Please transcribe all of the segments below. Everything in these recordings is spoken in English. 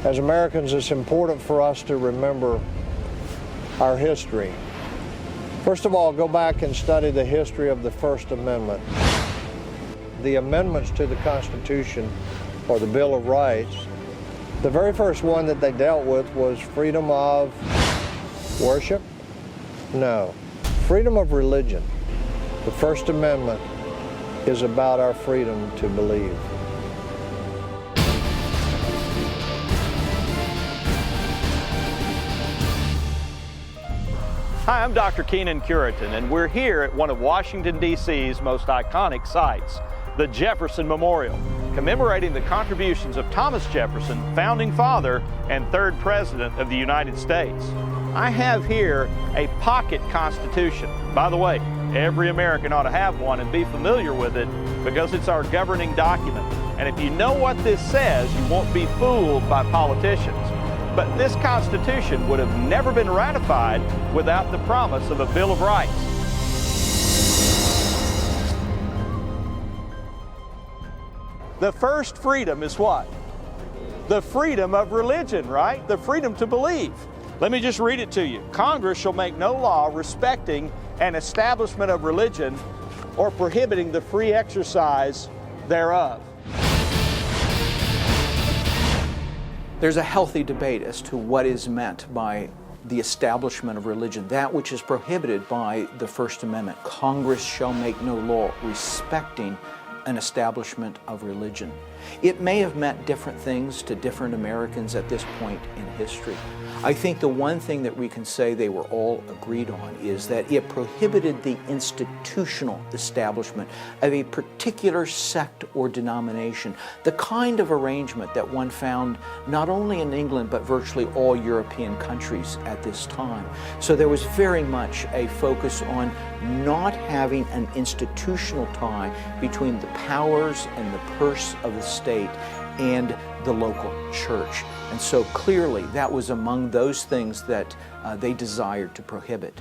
As Americans, it's important for us to remember our history. First of all, go back and study the history of the First Amendment. The amendments to the Constitution, or the Bill of Rights, the very first one that they dealt with was freedom of worship? No, freedom of religion. The First Amendment is about our freedom to believe. Hi, I'm Dr. Kenyn Cureton, and we're here at one of Washington, D.C.'s most iconic sites, the Jefferson Memorial, commemorating the contributions of Thomas Jefferson, founding father and third president of the United States. I have here a pocket constitution. By the way, every American ought to have one and be familiar with it because it's our governing document. And if you know what this says, you won't be fooled by politicians. But this Constitution would have never been ratified without the promise of a Bill of Rights. The first freedom is what? The freedom of religion, right? The freedom to believe. Let me just read it to you. Congress shall make no law respecting an establishment of religion or prohibiting the free exercise thereof. There's a healthy debate as to what is meant by the establishment of religion, that which is prohibited by the First Amendment. Congress shall make no law respecting an establishment of religion. It may have meant different things to different Americans at this point in history. I think the one thing that we can say they were all agreed on is that it prohibited the institutional establishment of a particular sect or denomination, the kind of arrangement that one found not only in England but virtually all European countries at this time. So there was very much a focus on not having an institutional tie between the powers and the purse of the state and the local church. And so clearly that was among those things that they desired to prohibit.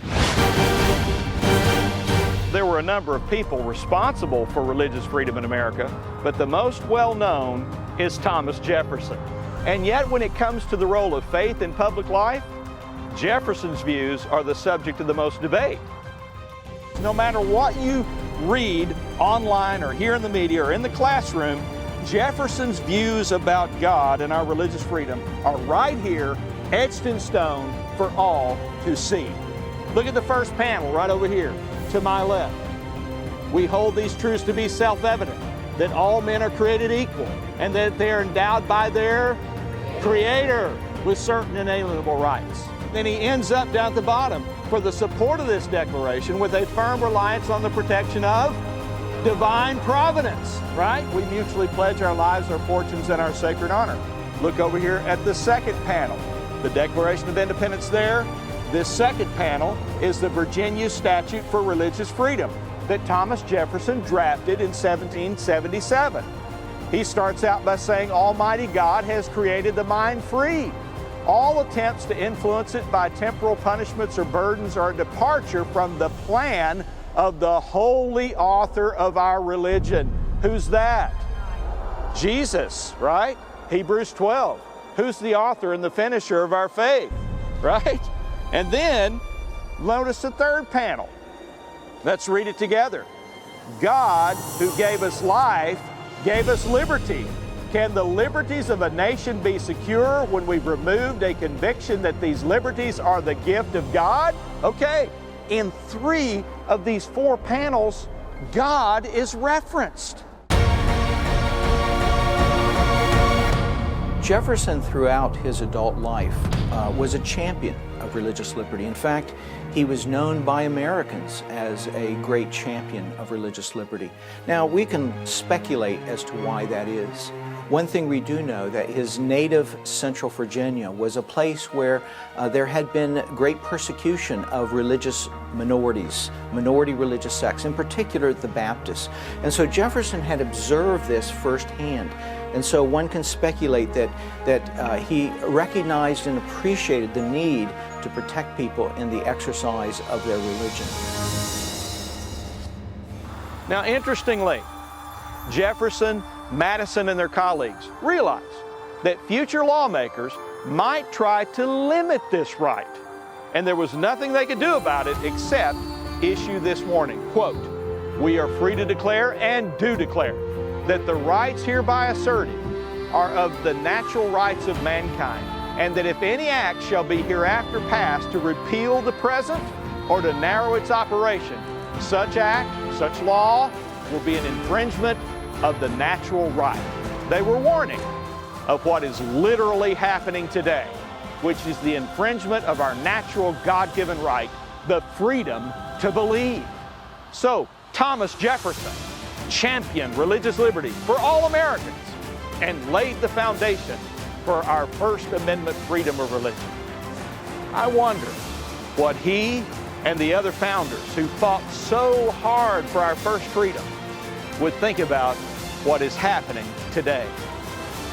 There were a number of people responsible for religious freedom in America, but the most well-known is Thomas Jefferson. And yet when it comes to the role of faith in public life, Jefferson's views are the subject of the most debate. No matter what you read online or hear in the media or in the classroom, Jefferson's views about God and our religious freedom are right here, etched in stone for all to see. Look at the first panel right over here to my left. We hold these truths to be self-evident, that all men are created equal and that they are endowed by their Creator with certain inalienable rights. Then he ends up down at the bottom for the support of this declaration with a firm reliance on the protection of divine providence, right? We mutually pledge our lives, our fortunes, and our sacred honor. Look over here at the second panel. The Declaration of Independence there. This second panel is the Virginia Statute for Religious Freedom that Thomas Jefferson drafted in 1777. He starts out by saying, Almighty God has created the mind free. All attempts to influence it by temporal punishments or burdens are a departure from the plan of the holy author of our religion. Who's that? Jesus, right? Hebrews 12. Who's the author and the finisher of our faith, right? And then notice the third panel. Let's read it together. God, who gave us life, gave us liberty. Can the liberties of a nation be secure when we've removed a conviction that these liberties are the gift of God? Okay, in 3 of these 4 panels, God is referenced. Jefferson, throughout his adult life, was a champion of religious liberty. In fact, he was known by Americans as a great champion of religious liberty. Now, we can speculate as to why that is. One thing we do know, that his native Central Virginia was a place where there had been great persecution of religious minorities, minority religious sects, in particular the Baptists. And so Jefferson had observed this firsthand. And so one can speculate that he recognized and appreciated the need to protect people in the exercise of their religion. Now, interestingly, Jefferson, Madison, and their colleagues realized that future lawmakers might try to limit this right. And there was nothing they could do about it except issue this warning, quote, "We are free to declare and do declare that the rights hereby asserted are of the natural rights of mankind, and that if any act shall be hereafter passed to repeal the present or to narrow its operation, such act, such law will be an infringement of the natural right." They were warning of what is literally happening today, which is the infringement of our natural God-given right, the freedom to believe. So, Thomas Jefferson championed religious liberty for all Americans and laid the foundation for our First Amendment freedom of religion. I wonder what he and the other founders who fought so hard for our first freedom would think about what is happening today.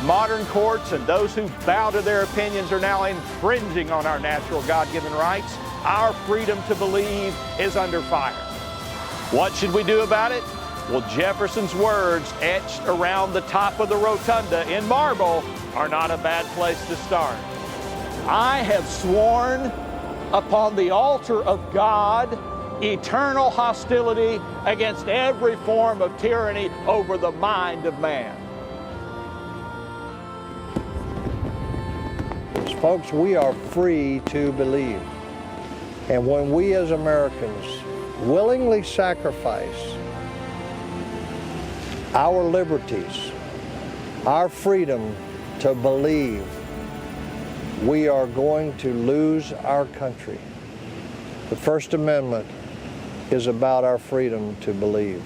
Modern courts and those who bow to their opinions are now infringing on our natural God-given rights. Our freedom to believe is under fire. What should we do about it? Well, Jefferson's words etched around the top of the rotunda in marble are not a bad place to start. "I have sworn upon the altar of God eternal hostility against every form of tyranny over the mind of man." Folks, we are free to believe. And when we as Americans willingly sacrifice our liberties, our freedom to believe, we are going to lose our country. The First Amendment is about our freedom to believe.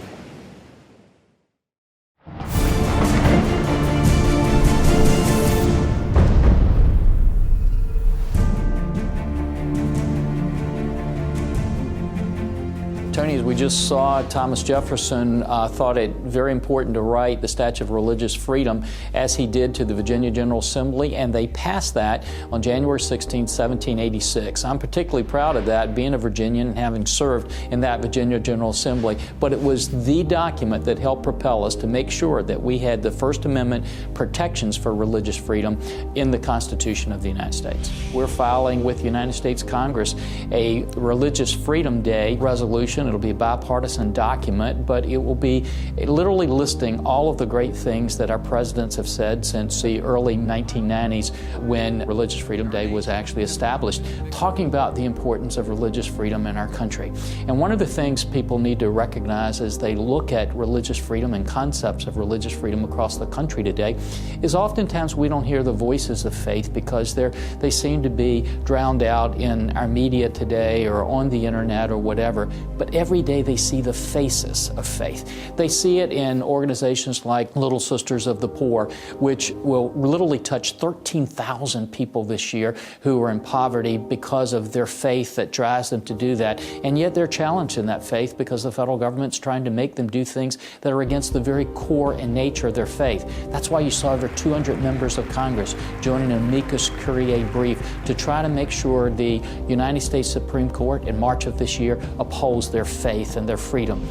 Tony, as we just saw, Thomas Jefferson thought it very important to write the Statute of Religious Freedom as he did to the Virginia General Assembly, and they passed that on January 16, 1786. I'm particularly proud of that, being a Virginian and having served in that Virginia General Assembly, but it was the document that helped propel us to make sure that we had the First Amendment protections for religious freedom in the Constitution of the United States. We're filing with the United States Congress a Religious Freedom Day resolution. It'll be a bipartisan document, but it will be literally listing all of the great things that our presidents have said since the early 1990s when Religious Freedom Day was actually established, talking about the importance of religious freedom in our country. And one of the things people need to recognize as they look at religious freedom and concepts of religious freedom across the country today is oftentimes we don't hear the voices of faith because they seem to be drowned out in our media today or on the internet or whatever. But every day they see the faces of faith. They see it in organizations like Little Sisters of the Poor, which will literally touch 13,000 people this year who are in poverty because of their faith that drives them to do that. And yet they're challenged in that faith because the federal government's trying to make them do things that are against the very core and nature of their faith. That's why you saw over 200 members of Congress joining an amicus curiae brief to try to make sure the United States Supreme Court in March of this year upholds their faith and their freedom.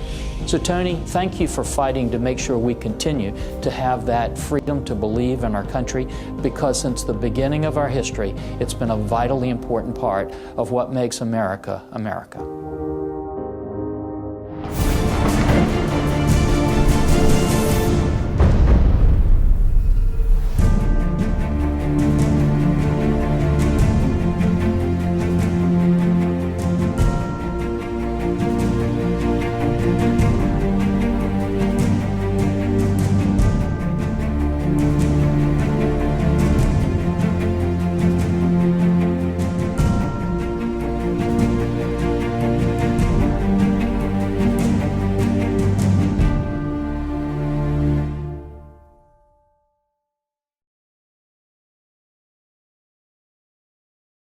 So Tony, thank you for fighting to make sure we continue to have that freedom to believe in our country, because since the beginning of our history, it's been a vitally important part of what makes America, America.